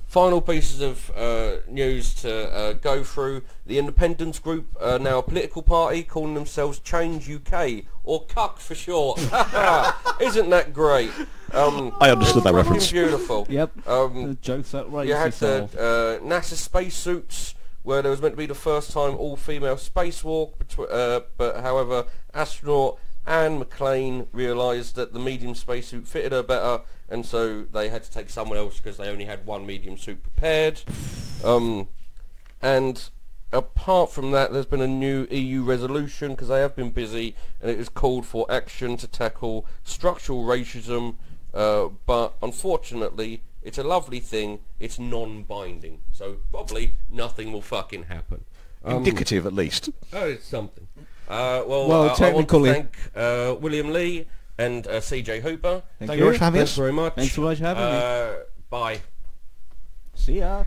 Final pieces of news to go through. The Independence Group are now a political party calling themselves Change UK, or CUCK for short. Isn't that great? I understood that fucking reference. Beautiful. Yep. Um, Jokes outrageous. You had yourself. the NASA spacesuits, where there was meant to be the first time all-female spacewalk, but however, astronaut Anne McLean realised that the medium spacesuit fitted her better, and so they had to take someone else because they only had one medium suit prepared. And apart from that, there's been a new EU resolution because they have been busy, and it is called for action to tackle structural racism, but unfortunately it's a lovely thing, it's non-binding, so probably nothing will fucking happen. Indicative, at least. Oh, it's something. Well, I want to technically- thank William Lee and CJ Hooper. Thank Thank you you. very much for having Thanks us. very much. Thanks so much for having me. Bye. See ya.